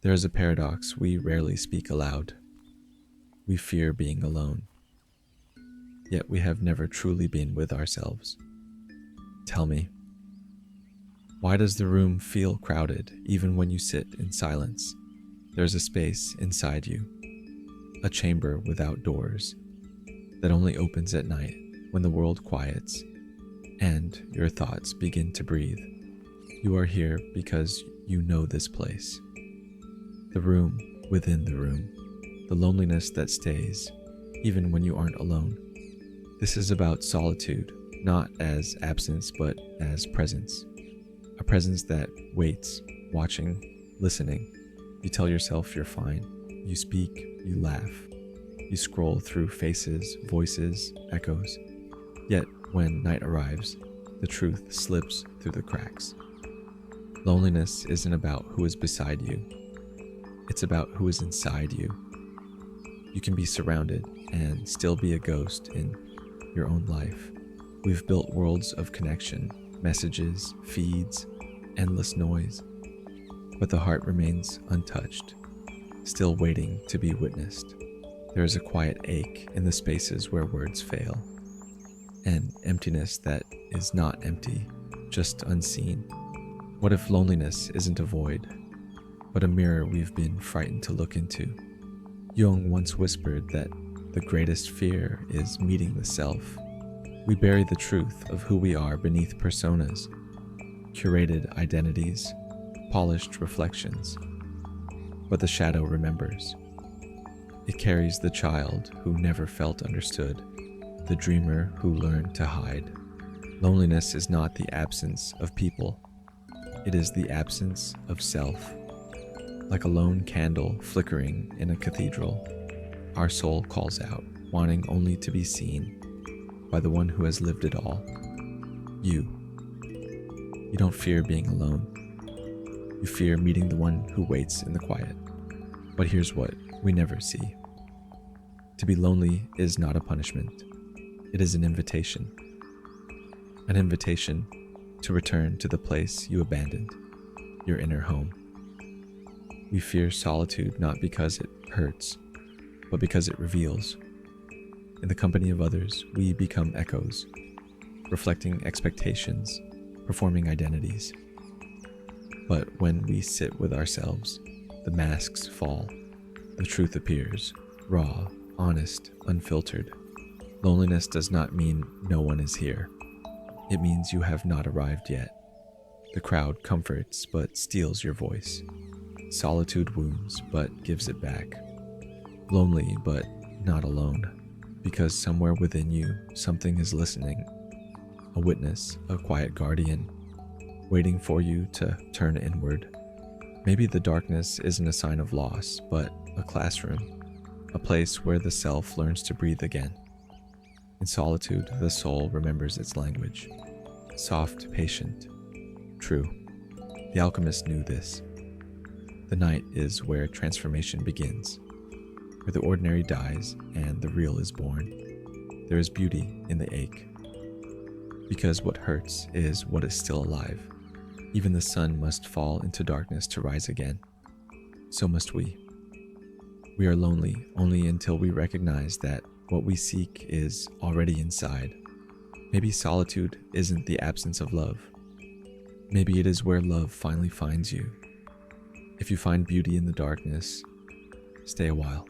There is a paradox we rarely speak aloud. We fear being alone, yet we have never truly been with ourselves. Tell me, why does the room feel crowded even when you sit in silence? There's a space inside you, a chamber without doors that only opens at night when the world quiets and your thoughts begin to breathe. You are here because you know this place. The room within the room, the loneliness that stays even when you aren't alone. This is about solitude, not as absence but as presence. A presence that waits, watching, listening. You tell yourself you're fine. You speak, you laugh. You scroll through faces, voices, echoes. Yet, when night arrives, the truth slips through the cracks. Loneliness isn't about who is beside you. It's about who is inside you. You can be surrounded and still be a ghost in your own life. We've built worlds of connection, messages, feeds, endless noise. But the heart remains untouched, still waiting to be witnessed. There is a quiet ache in the spaces where words fail, an emptiness that is not empty, just unseen. What if loneliness isn't a void, but a mirror we've been frightened to look into? Jung once whispered that the greatest fear is meeting the self. We bury the truth of who we are beneath personas, curated identities, polished reflections. But the shadow remembers. It carries the child who never felt understood, the dreamer who learned to hide. Loneliness is not the absence of people. It is the absence of self. Like a lone candle flickering in a cathedral, our soul calls out, wanting only to be seen by the one who has lived it all. You. You don't fear being alone. You fear meeting the one who waits in the quiet. But here's what we never see. To be lonely is not a punishment. It is an invitation. An invitation to return to the place you abandoned, your inner home. We fear solitude not because it hurts, but because it reveals. In the company of others, we become echoes, reflecting expectations, performing identities. But when we sit with ourselves, the masks fall. The truth appears, raw, honest, unfiltered. Loneliness does not mean no one is here. It means you have not arrived yet. The crowd comforts but steals your voice. Solitude wounds but gives it back. Lonely but not alone, because somewhere within you, something is listening. A witness, a quiet guardian, waiting for you to turn inward. Maybe the darkness isn't a sign of loss, but a classroom, a place where the self learns to breathe again. In solitude, the soul remembers its language. Soft, patient, true. The alchemist knew this. The night is where transformation begins, where the ordinary dies and the real is born. There is beauty in the ache, because what hurts is what is still alive. Even the sun must fall into darkness to rise again. So must we. We are lonely only until we recognize that what we seek is already inside. Maybe solitude isn't the absence of love. Maybe it is where love finally finds you. If you find beauty in the darkness, stay a while.